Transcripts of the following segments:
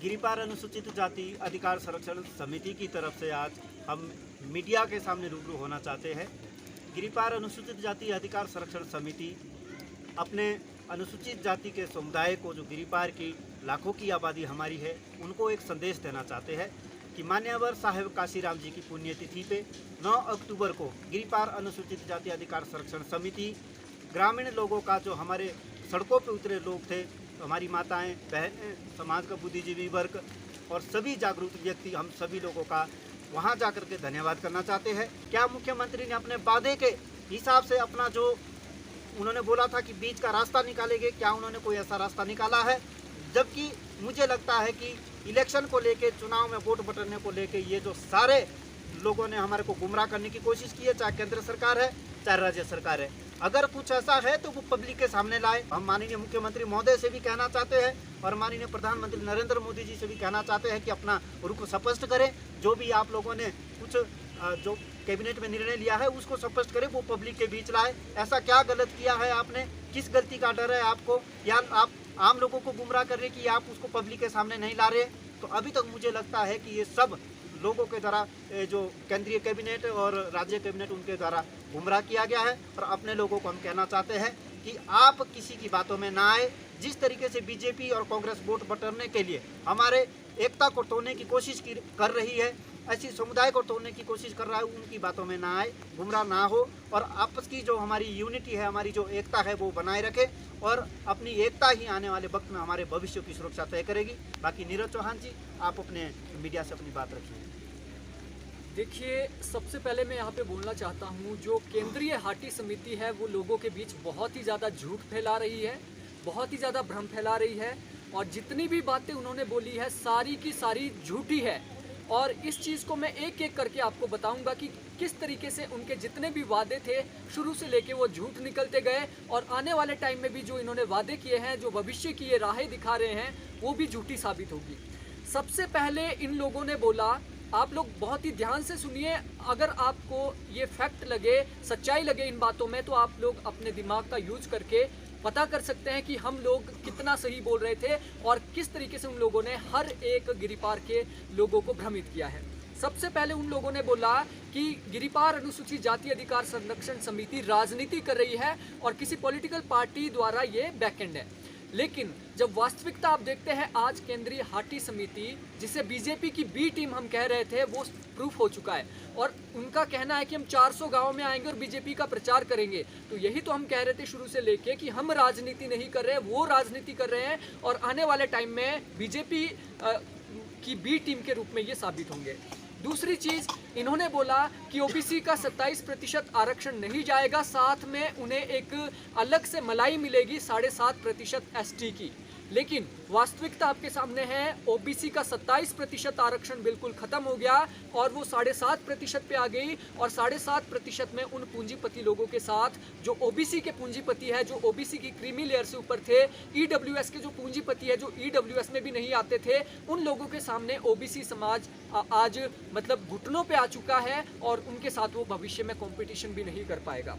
गिरिपार अनुसूचित जाति अधिकार संरक्षण समिति की तरफ से आज हम मीडिया के सामने रूबरू होना चाहते हैं। गिरिपार अनुसूचित जाति अधिकार संरक्षण समिति अपने अनुसूचित जाति के समुदाय को, जो गिरिपार की लाखों की आबादी हमारी है, उनको एक संदेश देना चाहते हैं कि मान्यवर साहेब काशीराम जी की पुण्यतिथि पे 9 अक्टूबर को गिरिपार अनुसूचित जाति अधिकार संरक्षण समिति ग्रामीण लोगों का, जो हमारे सड़कों पर उतरे लोग थे, हमारी माताएं, बहनें, समाज का बुद्धिजीवी वर्ग और सभी जागरूक व्यक्ति, हम सभी लोगों का वहां जाकर के धन्यवाद करना चाहते हैं। क्या मुख्यमंत्री ने अपने वादे के हिसाब से अपना जो उन्होंने बोला था कि बीच का रास्ता निकालेंगे, क्या उन्होंने कोई ऐसा रास्ता निकाला है? जबकि मुझे लगता है कि इलेक्शन को लेके, चुनाव में वोट बटोरने को लेके ये जो सारे लोगों ने हमारे को गुमराह करने की कोशिश की है, चाहे केंद्र सरकार है चाहे राज्य सरकार है, अगर कुछ ऐसा है तो वो पब्लिक के सामने लाए। हम माननीय मुख्यमंत्री महोदय से भी कहना चाहते हैं और माननीय प्रधानमंत्री नरेंद्र मोदी जी से भी कहना चाहते हैं कि अपना रुख स्पष्ट करें। जो भी आप लोगों ने कुछ जो कैबिनेट में निर्णय लिया है उसको स्पष्ट करें, वो पब्लिक के बीच लाए। ऐसा क्या गलत किया है आपने? किस गलती का डर है आपको, या आप आम लोगों को गुमराह कर रहे कि आप उसको पब्लिक के सामने नहीं ला रहे? तो अभी तक मुझे लगता है कि ये सब लोगों के द्वारा, जो केंद्रीय कैबिनेट और राज्य कैबिनेट, उनके द्वारा गुमराह किया गया है। और अपने लोगों को हम कहना चाहते हैं कि आप किसी की बातों में ना आए। जिस तरीके से बीजेपी और कांग्रेस वोट बटोरने के लिए हमारे एकता को तोड़ने की कोशिश कर रही है, ऐसी समुदाय को तोड़ने की कोशिश कर रहा है, उनकी बातों में ना आए, गुमराह ना हो और आपस की जो हमारी यूनिटी है, हमारी जो एकता है, वो बनाए रखे। और अपनी एकता ही आने वाले वक्त में हमारे भविष्य की सुरक्षा तय करेगी। बाकी नीरज चौहान जी, आप अपने मीडिया से अपनी बात रखिए। देखिए, सबसे पहले मैं यहाँ पे बोलना चाहता हूँ, जो केंद्रीय हाटी समिति है वो लोगों के बीच बहुत ही ज़्यादा झूठ फैला रही है, बहुत ही ज़्यादा भ्रम फैला रही है और जितनी भी बातें उन्होंने बोली है सारी की सारी झूठी है। और इस चीज़ को मैं एक एक करके आपको बताऊंगा कि किस तरीके से उनके जितने भी वादे थे शुरू से लेके वो झूठ निकलते गए और आने वाले टाइम में भी जो इन्होंने वादे किए हैं, जो भविष्य की ये राहें दिखा रहे हैं, वो भी झूठी साबित होगी। सबसे पहले इन लोगों ने बोला, आप लोग बहुत ही ध्यान से सुनिए, अगर आपको ये फैक्ट लगे, सच्चाई लगे इन बातों में, तो आप लोग अपने दिमाग का यूज करके पता कर सकते हैं कि हम लोग कितना सही बोल रहे थे और किस तरीके से उन लोगों ने हर एक गिरिपार के लोगों को भ्रमित किया है। सबसे पहले उन लोगों ने बोला कि गिरिपार अनुसूचित जाति अधिकार संरक्षण समिति राजनीति कर रही है और किसी पॉलिटिकल पार्टी द्वारा ये बैकएंड है। लेकिन जब वास्तविकता आप देखते हैं, आज केंद्रीय हाटी समिति, जिसे बीजेपी की बी टीम हम कह रहे थे, वो प्रूफ हो चुका है और उनका कहना है कि हम 400 गांव में आएंगे और बीजेपी का प्रचार करेंगे। तो यही तो हम कह रहे थे शुरू से लेके कि हम राजनीति नहीं कर रहे हैं, वो राजनीति कर रहे हैं और आने वाले टाइम में बीजेपी की बी टीम के रूप में ये साबित होंगे। दूसरी चीज, इन्होंने बोला कि ओबीसी का 27% आरक्षण नहीं जाएगा, साथ में उन्हें एक अलग से मलाई मिलेगी 7.5% एसटी की। लेकिन वास्तविकता आपके सामने है, ओबीसी का 27% आरक्षण बिल्कुल खत्म हो गया और वो 7.5% पे आ गई और 7.5% में उन पूंजीपति लोगों के साथ जो ओबीसी के पूंजीपति है, जो ओबीसी की क्रीमी लेयर से ऊपर थे, ईडब्ल्यूएस के जो पूंजीपति है, जो ईडब्ल्यूएस में भी नहीं आते थे, उन लोगों के सामने ओबीसी समाज आज मतलब घुटनों पे आ चुका है और उनके साथ वो भविष्य में कंपटीशन भी नहीं कर पाएगा।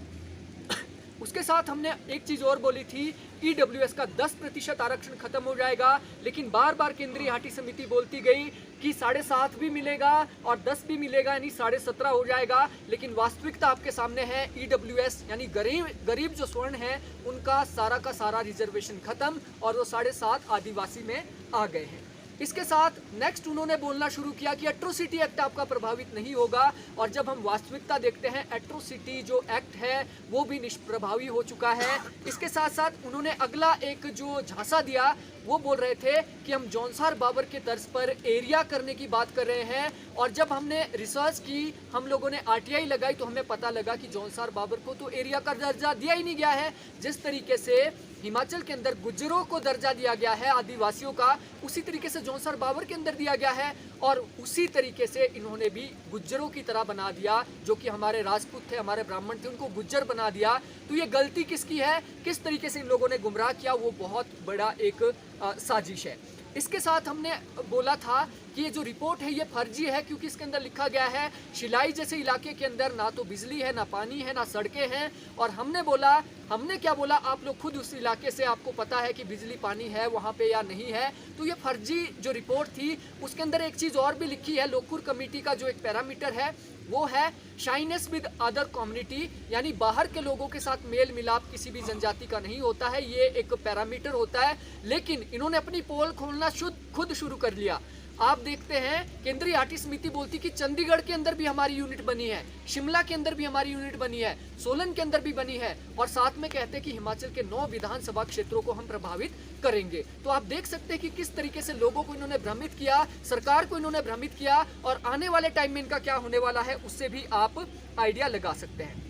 उसके साथ हमने एक चीज और बोली थी, ईडब्ल्यूएस का 10% आरक्षण खत्म हो जाएगा, लेकिन बार बार केंद्रीय हाटी समिति बोलती गई कि 7.5 भी मिलेगा और 10 भी मिलेगा, यानी 17.5 हो जाएगा। लेकिन वास्तविकता आपके सामने है, ईडब्ल्यूएस यानी गरीब जो स्वर्ण है, उनका सारा का सारा रिजर्वेशन खत्म और वो 7.5 आदिवासी में आ गए हैं। इसके साथ नेक्स्ट उन्होंने बोलना शुरू किया कि एट्रोसिटी एक्ट आपका प्रभावित नहीं होगा और जब हम वास्तविकता देखते हैं, एट्रोसिटी जो एक्ट है वो भी निष्प्रभावी हो चुका है। इसके साथ साथ उन्होंने अगला एक जो झांसा दिया, वो बोल रहे थे कि हम जौनसार बाबर के तर्ज पर एरिया करने की बात कर रहे हैं और जब हमने रिसर्च की, हम लोगों ने आरटीआई लगाई, तो हमें पता लगा कि जौनसार बाबर को तो एरिया का दर्जा दिया ही नहीं गया है। जिस तरीके से हिमाचल के अंदर गुज्जरों को दर्जा दिया गया है आदिवासियों का, उसी तरीके से जौनसार बाबर के अंदर दिया गया है और उसी तरीके से इन्होंने भी गुज्जरों की तरह बना दिया, जो कि हमारे राजपूत थे, हमारे ब्राह्मण थे, उनको गुज्जर बना दिया। तो ये गलती किसकी है, किस तरीके से इन लोगों ने गुमराह किया, वो बहुत बड़ा एक साजिश है। इसके साथ हमने बोला था कि ये जो रिपोर्ट है ये फर्जी है, क्योंकि इसके अंदर लिखा गया है शिलाई जैसे इलाके के अंदर ना तो बिजली है, ना पानी है, ना सड़कें हैं। और हमने क्या बोला, आप लोग खुद उस इलाके से, आपको पता है कि बिजली पानी है वहाँ पे या नहीं है। तो ये फर्जी जो रिपोर्ट थी उसके अंदर एक चीज़ और भी लिखी है, लोकपुर कमेटी का जो एक पैरामीटर है वो है शाइनेस विद अदर कम्युनिटी, यानी बाहर के लोगों के साथ मेल मिलाप किसी भी जनजाति का नहीं होता है, ये एक पैरामीटर होता है। लेकिन इन्होंने अपनी पोल खोलना खुद शुरू कर लिया। आप देखते हैं केंद्रीय हाटी समिति बोलती कि चंडीगढ़ के अंदर भी हमारी यूनिट बनी है, शिमला के अंदर भी हमारी यूनिट बनी है, सोलन के अंदर भी बनी है, और साथ में कहते हैं कि हिमाचल के 9 विधानसभा क्षेत्रों को हम प्रभावित करेंगे। तो आप देख सकते हैं कि किस तरीके से लोगों को इन्होंने भ्रमित किया, सरकार को इन्होंने भ्रमित किया, और आने वाले टाइम में इनका क्या होने वाला है उससे भी आप आइडिया लगा सकते हैं।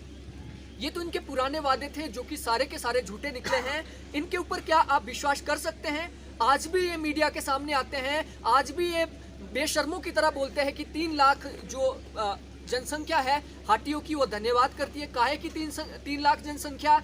ये तो इनके पुराने वादे थे जो कि सारे के सारे झूठे निकले हैं। इनके ऊपर क्या आप विश्वास कर सकते हैं? आज भी ये मीडिया के सामने आते हैं, आज भी ये बेशर्मों की तरह बोलते हैं कि 3 लाख जो जनसंख्या है हाटियों की वो धन्यवाद करती है। काहे की 3 लाख जनसंख्या?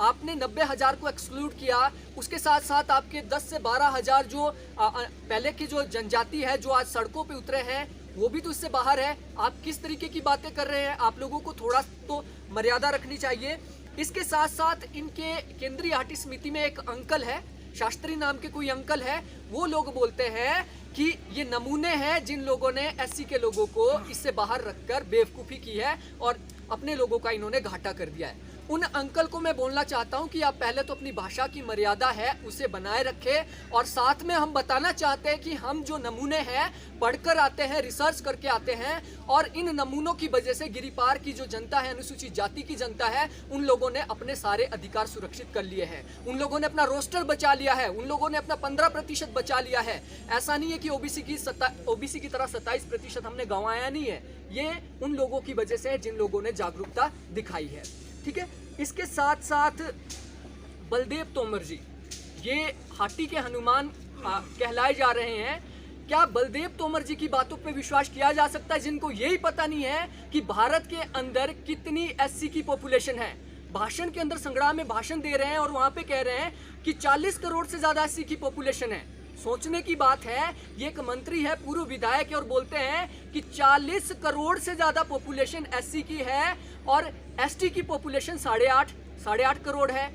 आपने 90,000 को एक्सक्लूड किया, उसके साथ साथ आपके 10 से 12,000 जो पहले की जो जनजाति है जो आज सड़कों पे उतरे हैं वो भी तो इससे बाहर है। आप किस तरीके की बातें कर रहे हैं? आप लोगों को थोड़ा तो मर्यादा रखनी चाहिए। इसके साथ साथ इनके केंद्रीय हाटी समिति में एक अंकल है, शास्त्री नाम के कोई अंकल है, वो लोग बोलते हैं कि ये नमूने हैं जिन लोगों ने एससी के लोगों को इससे बाहर रखकर बेवकूफ़ी की है और अपने लोगों का इन्होंने घाटा कर दिया है। उन अंकल को मैं बोलना चाहता हूं कि आप पहले तो अपनी भाषा की मर्यादा है उसे बनाए रखें, और साथ में हम बताना चाहते हैं कि हम जो नमूने हैं पढ़कर आते हैं, रिसर्च करके आते हैं, और इन नमूनों की वजह से गिरिपार की जो जनता है, अनुसूचित जाति की जनता है, उन लोगों ने अपने सारे अधिकार सुरक्षित कर लिए हैं। उन लोगों ने अपना रोस्टर बचा लिया है, उन लोगों ने अपना 15% बचा लिया है। ऐसा नहीं है कि ओबीसी की तरह 27% हमने गंवाया नहीं है। ये उन लोगों की वजह से है जिन लोगों ने जागरूकता दिखाई है। ठीक है, इसके साथ साथ बलदेव तोमर जी, ये हाटी के हनुमान कहलाए जा रहे हैं। क्या बलदेव तोमर जी की बातों पे विश्वास किया जा सकता है, जिनको यही पता नहीं है कि भारत के अंदर कितनी एससी की पॉपुलेशन है? भाषण के अंदर संग्राम में भाषण दे रहे हैं और वहां पे कह रहे हैं कि 40 करोड़ से ज्यादा एससी की पॉपुलेशन है। सोचने की बात है, ये एक मंत्री है, पूर्व विधायक है, और बोलते हैं कि 40 करोड़ से ज्यादा पॉपुलेशन एससी की है और एसटी की पॉपुलेशन 8.5 करोड़ है।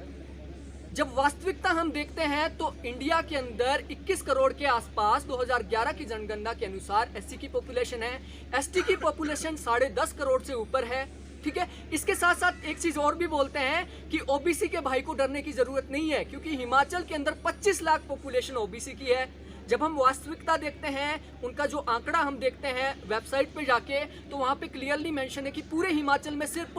जब वास्तविकता हम देखते हैं तो इंडिया के अंदर 21 करोड़ के आसपास 2011 की जनगणना के अनुसार एससी की पॉपुलेशन है, एसटी की पॉपुलेशन 10.5 करोड़ से ऊपर है। ठीक है, इसके साथ साथ एक चीज और भी बोलते हैं कि ओबीसी के भाई को डरने की जरूरत नहीं है, क्योंकि हिमाचल के अंदर 25 लाख पॉपुलेशन ओबीसी की है। जब हम वास्तविकता देखते हैं, उनका जो आंकड़ा हम देखते हैं वेबसाइट पे जाके, तो वहां पे क्लियरली मेंशन है कि पूरे हिमाचल में सिर्फ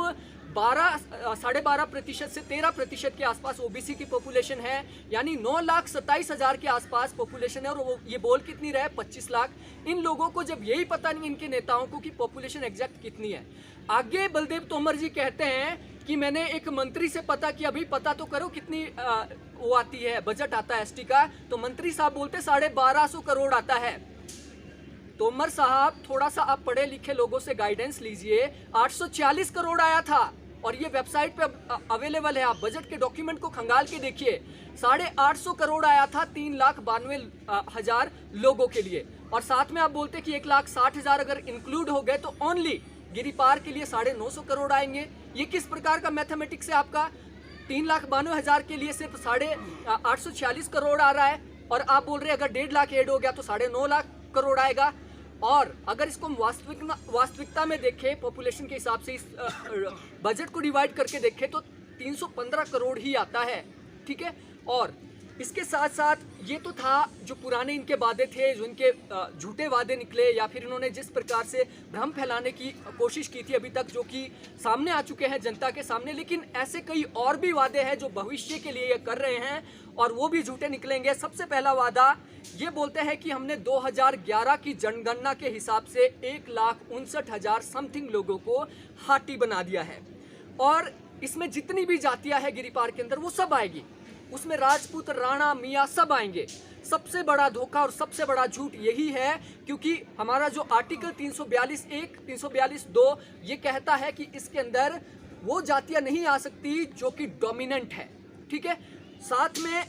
12.5% से 13% के आसपास ओबीसी की पॉपुलेशन है, यानी 9,27,000 के आसपास पॉपुलेशन है, और वो ये बोल कितनी रहे 25 लाख। इन लोगों को जब यही पता नहीं इनके नेताओं को कि पॉपुलेशन एग्जैक्ट कितनी है। आगे बलदेव तोमर जी कहते हैं कि मैंने एक मंत्री से पता किया, अभी पता तो करो कितनी वो आती है, बजट आता है एसटी का। तो मंत्री साहब बोलते 1250 करोड़ आता है। तोमर साहब, थोड़ा सा आप पढ़े लिखे लोगों से गाइडेंस लीजिए। 840 करोड़ आया था, और ये वेबसाइट पे अवेलेबल है, आप बजट के डॉक्यूमेंट को खंगाल के देखिए। 850 करोड़ आया था 3,92,000 लोगों के लिए, और साथ में आप बोलते कि 1,60,000 अगर इंक्लूड हो गए तो ओनली गिरिपार के लिए 950 करोड़ आएंगे। ये किस प्रकार का मैथमेटिक्स है आपका? 3,92,000 के लिए सिर्फ 846 करोड़ आ रहा है, और आप बोल रहे हैं अगर 1.5 लाख ऐड हो गया तो 9.5 लाख करोड़ आएगा। और अगर इसको हम वास्तविकता में देखें, पॉपुलेशन के हिसाब से इस बजट को डिवाइड करके देखें तो 315 करोड़ ही आता है। ठीक है, और इसके साथ साथ ये तो था जो पुराने इनके वादे थे, जो इनके झूठे वादे निकले, या फिर इन्होंने जिस प्रकार से भ्रम फैलाने की कोशिश की थी अभी तक, जो कि सामने आ चुके हैं जनता के सामने। लेकिन ऐसे कई और भी वादे हैं जो भविष्य के लिए ये कर रहे हैं, और वो भी झूठे निकलेंगे। सबसे पहला वादा ये बोलते हैं कि हमने 2011 की जनगणना के हिसाब से 1,59,000 समथिंग लोगों को हाटी बना दिया है, और इसमें जितनी भी जातियां हैं गिरिपार के अंदर वो सब आएगी, उसमें राजपूत, राणा, मियाँ सब आएंगे। सबसे बड़ा धोखा और सबसे बड़ा झूठ यही है, क्योंकि हमारा जो आर्टिकल 342(1), 342(2) ये कहता है कि इसके अंदर वो जातियां नहीं आ सकती जो कि डोमिनेंट है। ठीक है, साथ में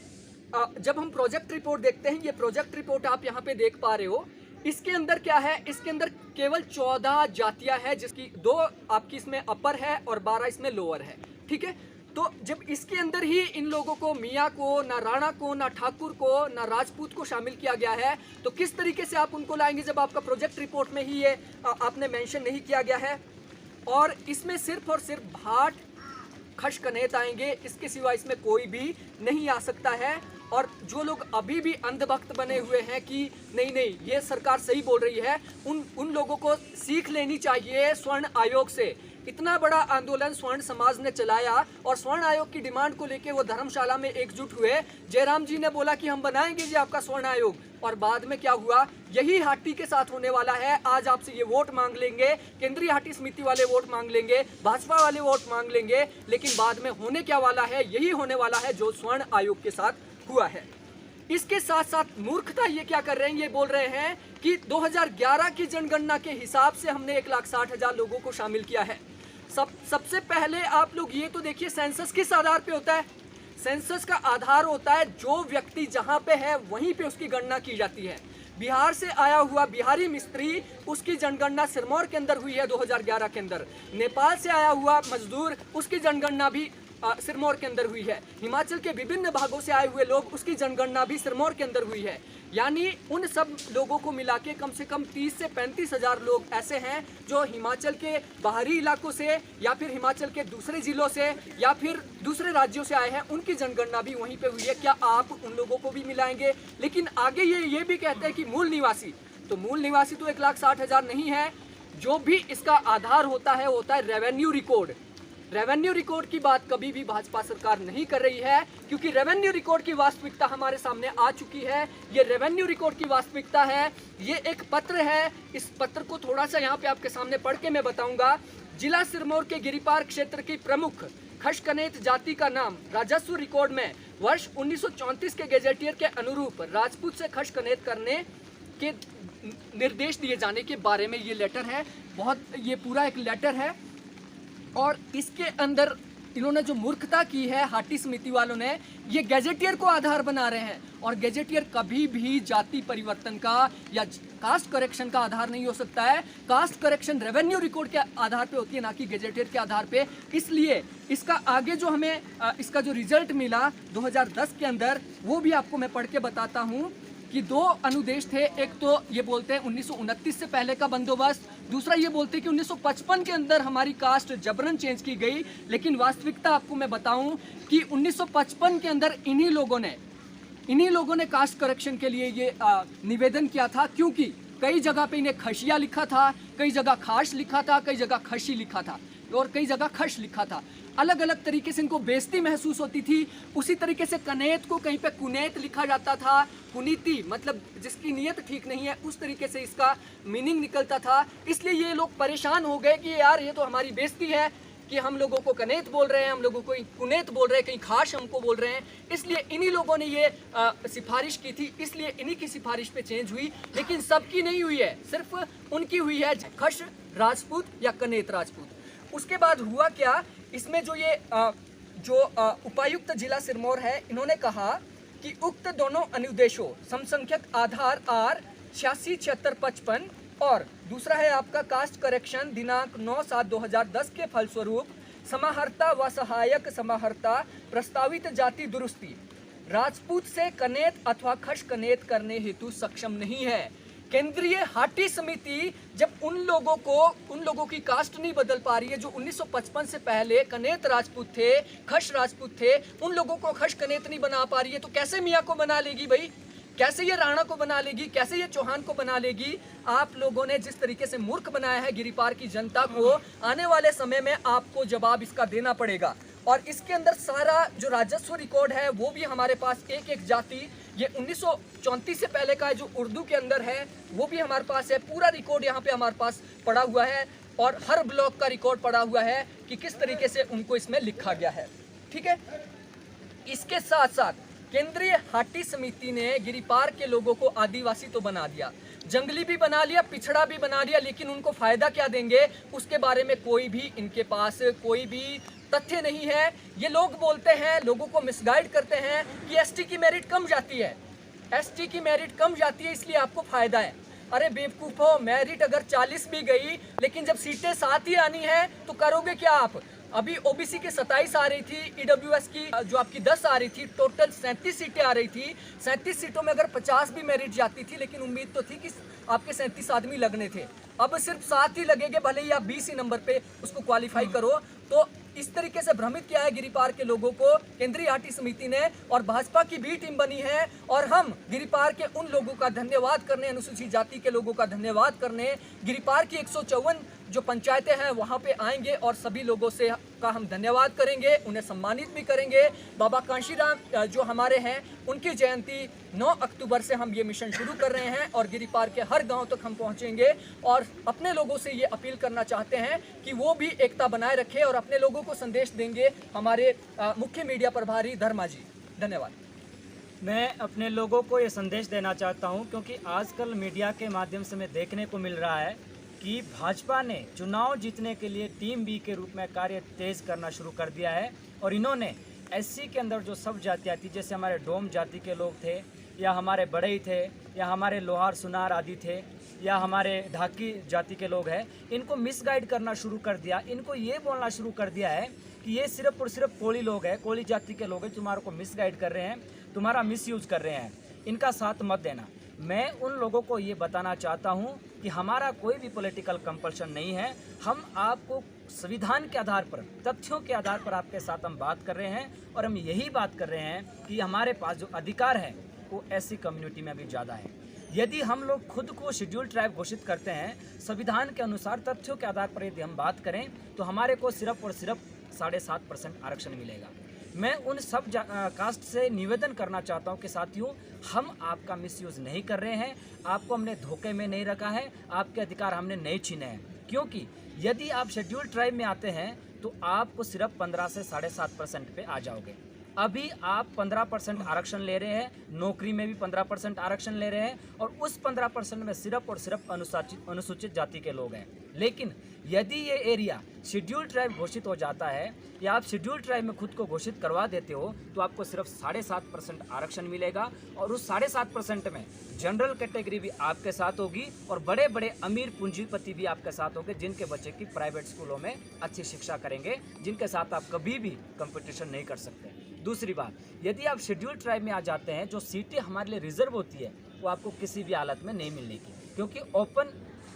जब हम प्रोजेक्ट रिपोर्ट देखते हैं, ये प्रोजेक्ट रिपोर्ट आप यहाँ पे देख पा रहे हो, इसके अंदर क्या है, इसके अंदर केवल 14 जातियां हैं, जिसकी 2 आपकी इसमें अपर है और 12 इसमें लोअर है, ठीक है। तो जब इसके अंदर ही इन लोगों को, मियाँ को, ना राणा को, ना ठाकुर को, ना राजपूत को शामिल किया गया है, तो किस तरीके से आप उनको लाएंगे जब आपका प्रोजेक्ट रिपोर्ट में ही ये आपने मेंशन नहीं किया गया है। और इसमें सिर्फ और सिर्फ भाट, खश, कनेत आएंगे, इसके सिवा इसमें कोई भी नहीं आ सकता है। और जो लोग अभी भी अंधभक्त बने हुए हैं कि नहीं ये सरकार सही बोल रही है, उन लोगों को सीख लेनी चाहिए स्वर्ण आयोग से। इतना बड़ा आंदोलन स्वर्ण समाज ने चलाया और स्वर्ण आयोग की डिमांड को लेके वो धर्मशाला में एकजुट हुए। जयराम जी ने बोला कि हम बनाएंगे जी आपका स्वर्ण आयोग, और बाद में क्या हुआ, यही हाटी के साथ होने वाला है। आज आपसे ये वोट मांग लेंगे, केंद्रीय हाटी समिति वाले वोट मांग लेंगे, भाजपा वाले वोट मांग लेंगे, लेकिन बाद में होने क्या वाला है, यही होने वाला है जो स्वर्ण आयोग के साथ हुआ है। इसके साथ साथ मूर्खता ये क्या कर रहे हैं, ये बोल रहे हैं कि 2011 की जनगणना के हिसाब से हमने 1,60,000 लोगों को शामिल किया है। सबसे पहले आप लोग ये तो देखिए, सेंसस किस आधार पे होता है। सेंसस का आधार होता है जो व्यक्ति जहां पे है वहीं पे उसकी गणना की जाती है। बिहार से आया हुआ बिहारी मिस्त्री, उसकी जनगणना सिरमौर के अंदर हुई है 2011 के अंदर। नेपाल से आया हुआ मजदूर, उसकी जनगणना भी सिरमौर के अंदर हुई है। हिमाचल के विभिन्न भागों से आए हुए लोग, उसकी जनगणना भी सिरमौर के अंदर हुई है। यानी उन सब लोगों को मिला के कम से कम 30 से 35 हजार लोग ऐसे हैं जो हिमाचल के बाहरी इलाकों से या फिर हिमाचल के दूसरे जिलों से या फिर दूसरे राज्यों से आए हैं, उनकी जनगणना भी वहीं पे हुई है। क्या आप उन लोगों को भी मिलाएंगे? लेकिन आगे ये भी कहते हैं कि मूल निवासी, तो मूल निवासी तो 1,60,000 नहीं है। जो भी इसका आधार होता है रेवेन्यू रिकॉर्ड। रेवेन्यू रिकॉर्ड की बात कभी भी भाजपा सरकार नहीं कर रही है, क्योंकि रेवेन्यू रिकॉर्ड की वास्तविकता हमारे सामने आ चुकी है। ये रेवेन्यू रिकॉर्ड की वास्तविकता है, ये एक पत्र है। इस पत्र को थोड़ा सा यहाँ पे आपके सामने पढ़ के मैं बताऊंगा। जिला सिरमौर के गिरिपार क्षेत्र की प्रमुख खश कनेत जाति का नाम राजस्व रिकॉर्ड में वर्ष 1934 के गैजेटियर के अनुरूप राजपूत से खश कनेत करने के निर्देश दिए जाने के बारे में ये लेटर है। ये पूरा एक लेटर है और इसके अंदर इन्होंने जो मूर्खता की है हाटी समिति वालों ने, ये गैजेटियर को आधार बना रहे हैं। और गैजेटियर कभी भी जाति परिवर्तन का या कास्ट करेक्शन का आधार नहीं हो सकता है। कास्ट करेक्शन रेवेन्यू रिकॉर्ड के आधार पे होती है, ना कि गैजेटियर के आधार पे। इसलिए इसका आगे जो हमें इसका जो रिजल्ट मिला 2010 के अंदर, वो भी आपको मैं पढ़ के बताता हूँ कि 2 अनुदेश थे। एक तो ये बोलते हैं 1929 से पहले का बंदोबस्त, दूसरा ये बोलते हैं कि 1955 के अंदर हमारी कास्ट जबरन चेंज की गई। लेकिन वास्तविकता आपको मैं बताऊं कि 1955 के अंदर इन्हीं लोगों ने कास्ट करेक्शन के लिए ये निवेदन किया था, क्योंकि कई जगह पे इन्हें खशिया लिखा था, कई जगह खास लिखा था, कई जगह खशी लिखा था और कई जगह खश लिखा था। अलग अलग तरीके से इनको बेइज्जती महसूस होती थी। उसी तरीके से कनेत को कहीं पे कुनेत लिखा जाता था, कुनीति मतलब जिसकी नीयत ठीक नहीं है, उस तरीके से इसका मीनिंग निकलता था। इसलिए ये लोग परेशान हो गए कि यार ये तो हमारी बेइज्जती है कि हम लोगों को कनेत बोल रहे हैं, हम लोगों को कुनेत बोल रहे हैं, कहीं खास हमको बोल रहे हैं। इसलिए इन्हीं लोगों ने ये सिफारिश की थी, इसलिए इन्हीं की सिफारिश पे चेंज हुई। लेकिन सबकी नहीं हुई है, सिर्फ उनकी हुई है, खश राजपूत या कनेत राजपूत। उसके बाद हुआ क्या, इसमें जो ये उपायुक्त जिला सिरमौर है, इन्होंने कहा कि उक्त दोनों अनुदेशों समसंख्यक आधार आर 867655 और दूसरा है आपका कास्ट करेक्शन दिनांक 9/7/2010 के फलस्वरूप समाहर्ता व सहायक समाहर्ता प्रस्तावित जाति दुरुस्ती राजपूत से कनेत अथवा खश कनेत करने हेतु सक्षम नहीं है। केंद्रीय हाटी समिति जब उन लोगों की कास्ट नहीं बदल पा रही है जो 1955 से पहले कनेत राजपूत थे, खश राजपूत थे, उन लोगों को खश कनेत नहीं बना पा रही है, तो कैसे मियाँ को बना लेगी भाई? कैसे ये राणा को बना लेगी? कैसे ये चौहान को बना लेगी? आप लोगों ने जिस तरीके से मूर्ख बनाया है गिरिपार की जनता को, आने वाले समय में आपको जवाब इसका देना पड़ेगा। और इसके अंदर सारा जो राजस्व रिकॉर्ड है वो भी हमारे पास एक एक जाति, ये 1934 से पहले का है जो उर्दू के अंदर है, वो भी हमारे पास है। पूरा रिकॉर्ड यहाँ पे हमारे पास पड़ा हुआ है और हर ब्लॉक का रिकॉर्ड पड़ा हुआ है कि किस तरीके से उनको इसमें लिखा गया है। ठीक है, इसके साथ साथ केंद्रीय हाटी समिति ने गिरिपार के लोगों को आदिवासी तो बना दिया, जंगली भी बना लिया, पिछड़ा भी बना लिया, लेकिन उनको फायदा क्या देंगे उसके बारे में कोई भी इनके पास कोई भी तथ्य नहीं है। ये लोग बोलते हैं, लोगों को मिसगाइड करते हैं कि एसटी की मेरिट कम जाती है, एसटी की मेरिट कम जाती है इसलिए आपको फायदा है। अरे बेवकूफ़ो, मेरिट अगर 40 भी गई, लेकिन जब सीटें 7 ही आनी है तो करोगे क्या आप? अभी ओबीसी की 27 आ रही थी, ईडब्ल्यूएस की जो आपकी 10 आ रही थी, टोटल 37 सीटें आ रही थी। 37 सीटों में अगर 50 भी मेरिट जाती थी, लेकिन उम्मीद तो थी कि आपके 37 आदमी लगने थे। अब सिर्फ 7 ही लगेंगे, भले ही आप 20 ही नंबर पे उसको क्वालिफाई करो। तो इस तरीके से भ्रमित किया है गिरिपार के लोगों को केंद्रीय हाटी समिति ने, और भाजपा की भी टीम बनी है। और हम गिरिपार के उन लोगों का धन्यवाद करने, अनुसूचित जाति के लोगों का धन्यवाद करने, गिरिपार की 154 जो पंचायतें हैं वहां पे आएंगे और सभी लोगों से का हम धन्यवाद करेंगे, उन्हें सम्मानित भी करेंगे। बाबा कांशीराम जो हमारे हैं, उनकी जयंती 9 अक्टूबर से हम ये मिशन शुरू कर रहे हैं और गिरिपार के हर गांव तक हम पहुंचेंगे और अपने लोगों से ये अपील करना चाहते हैं कि वो भी एकता बनाए रखें और अपने लोगों को संदेश देंगे हमारे मुख्य मीडिया प्रभारी धर्मा जी। धन्यवाद। मैं अपने लोगों को ये संदेश देना चाहता हूं, क्योंकि आजकल मीडिया के माध्यम से मैं देखने को मिल रहा है कि भाजपा ने चुनाव जीतने के लिए टीम बी के रूप में कार्य तेज करना शुरू कर दिया है। और इन्होंने एससी के अंदर जो सब जातियाँ थी, जैसे हमारे डोम जाति के लोग थे, या हमारे बढ़ई थे, या हमारे लोहार सुनार आदि थे, या हमारे ढाकी जाति के लोग हैं, इनको मिसगाइड करना शुरू कर दिया। इनको ये बोलना शुरू कर दिया है कि ये सिर्फ और सिर्फ कोली लोग हैं, कोली जाति के लोग हैं, तुम्हारे को मिसगाइड कर रहे हैं, तुम्हारा मिसयूज कर रहे हैं, इनका साथ मत देना। मैं उन लोगों को ये बताना चाहता हूँ कि हमारा कोई भी पॉलिटिकल कंपल्शन नहीं है। हम आपको संविधान के आधार पर, तथ्यों के आधार पर आपके साथ हम बात कर रहे हैं, और हम यही बात कर रहे हैं कि हमारे पास जो अधिकार है वो ऐसी कम्युनिटी में भी ज़्यादा है। यदि हम लोग खुद को शेड्यूल ट्राइब घोषित करते हैं, संविधान के अनुसार तथ्यों के आधार पर यदि हम बात करें, तो हमारे को सिर्फ और सिर्फ 7.5% आरक्षण मिलेगा। मैं उन सब कास्ट से निवेदन करना चाहता हूं कि साथियों, हम आपका मिसयूज नहीं कर रहे हैं, आपको हमने धोखे में नहीं रखा है, आपके अधिकार हमने नहीं छीने हैं। क्योंकि यदि आप शेड्यूल ट्राइब में आते हैं तो आपको सिर्फ 15 से 7.5% पे आ जाओगे। अभी आप 15% आरक्षण ले रहे हैं, नौकरी में भी 15% आरक्षण ले रहे हैं, और उस 15% में सिर्फ और सिर्फ अनुसूचित जाति के लोग हैं। लेकिन यदि ये एरिया शेड्यूल ट्राइब घोषित हो जाता है, या आप शेड्यूल ट्राइब में खुद को घोषित करवा देते हो, तो आपको सिर्फ 7.5% आरक्षण मिलेगा, और उस 7.5% में जनरल कैटेगरी भी आपके साथ होगी, और बड़े बड़े अमीर पूंजीपति भी आपके साथ होंगे, जिनके बच्चे की प्राइवेट स्कूलों में अच्छी शिक्षा करेंगे, जिनके साथ आप कभी भी कंपटीशन नहीं कर सकते। दूसरी बात, यदि आप शेड्यूल ट्राइब में आ जाते हैं, जो सीटें हमारे लिए रिजर्व होती है वो आपको किसी भी हालत में नहीं मिलेगी, क्योंकि ओपन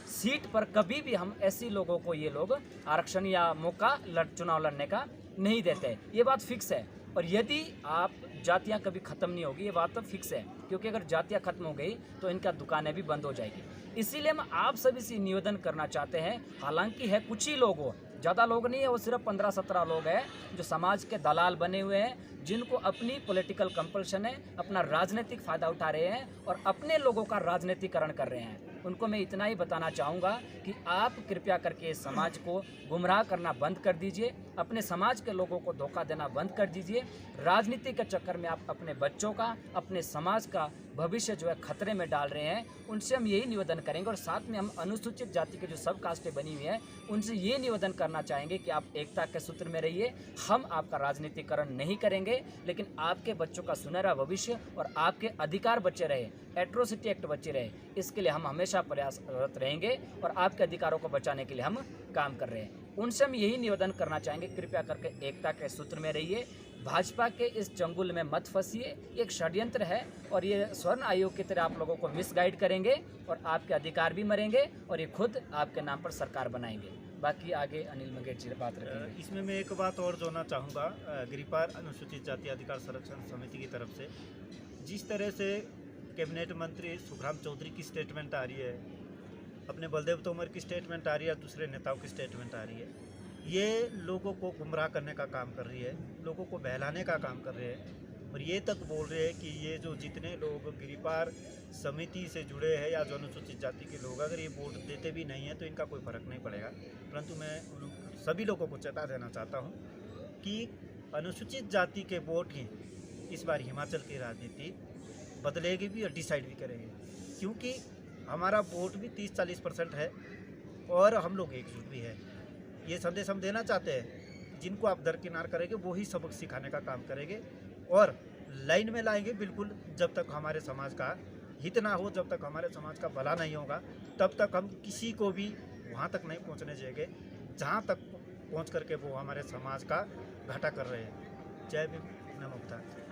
सीट पर कभी भी हम ऐसे लोगों को ये लोग आरक्षण या मौका चुनाव लड़ने का नहीं देते। ये बात फिक्स है। और यदि आप जातियां कभी ख़त्म नहीं होगी, ये बात तो फिक्स है, क्योंकि अगर जातियां खत्म हो गई तो इनका दुकानें भी बंद हो जाएगी। इसीलिए हम आप सभी से निवेदन करना चाहते हैं, हालांकि है कुछ ही लोग हो, ज़्यादा लोग नहीं है, वो सिर्फ 15-17 लोग हैं जो समाज के दलाल बने हुए हैं, जिनको अपनी पॉलिटिकल कंपल्शन है, अपना राजनीतिक फ़ायदा उठा रहे हैं और अपने लोगों का राजनीतिकरण कर रहे हैं। उनको मैं इतना ही बताना चाहूँगा कि आप कृपया करके इस समाज को गुमराह करना बंद कर दीजिए, अपने समाज के लोगों को धोखा देना बंद कर दीजिए। राजनीति के चक्कर में आप अपने बच्चों का, अपने समाज का भविष्य जो है खतरे में डाल रहे हैं। उनसे हम यही निवेदन करेंगे, और साथ में हम अनुसूचित जाति के जो सब कास्टें बनी हुई हैं उनसे ये निवेदन करना चाहेंगे कि आप एकता के सूत्र में रहिए। हम आपका राजनीतिकरण नहीं करेंगे, लेकिन आपके बच्चों का सुनहरा भविष्य और आपके अधिकार बचे रहे, एट्रोसिटी एक्ट बचे रहे, इसके लिए हम हमेशा प्रयासरत रहेंगे और आपके अधिकारों को बचाने के लिए हम काम कर रहे हैं। उनसे हम यही निवेदन करना चाहेंगे, कृपया करके एकता के सूत्र में रहिए, भाजपा के इस चंगुल में मत फंसिए। एक षड्यंत्र है और ये स्वर्ण आयोग की तरह आप लोगों को मिसगाइड करेंगे और आपके अधिकार भी मरेंगे और ये खुद आपके नाम पर सरकार बनाएंगे। बाकी आगे अनिल मंगेश जी बात रखेंगे। इसमें मैं एक बात और जोड़ना चाहूँगा, गिरिपार अनुसूचित जाति अधिकार संरक्षण समिति की तरफ से जिस तरह से कैबिनेट मंत्री सुखराम चौधरी की स्टेटमेंट आ रही है, अपने बलदेव तोमर की स्टेटमेंट आ रही है, दूसरे नेताओं की स्टेटमेंट आ रही है, ये लोगों को गुमराह करने का काम कर रही है, लोगों को बहलाने का काम कर रहे हैं और ये तक बोल रहे हैं कि ये जो जितने लोग गिरिपार समिति से जुड़े हैं या जो अनुसूचित जाति के लोग अगर ये वोट देते भी नहीं हैं तो इनका कोई फ़र्क नहीं पड़ेगा। परंतु मैं सभी लोगों को चेता देना चाहता हूँ कि अनुसूचित जाति के वोट ही इस बार हिमाचल की राजनीति बदलेगी भी और डिसाइड भी करेंगे, क्योंकि हमारा वोट भी 30-40% है और हम लोग एकजुट भी है। ये संदेश हम देना चाहते हैं, जिनको आप दरकिनार करेंगे वो ही सबक सिखाने का काम करेंगे और लाइन में लाएंगे बिल्कुल, जब तक हमारे समाज का हित ना हो, जब तक हमारे समाज का भला नहीं होगा, तब तक हम किसी को भी वहाँ तक नहीं पहुँचने देंगे जहाँ तक पहुँच करके वो हमारे समाज का घाटा कर रहे हैं। जय भीम, नमो बुद्धाय।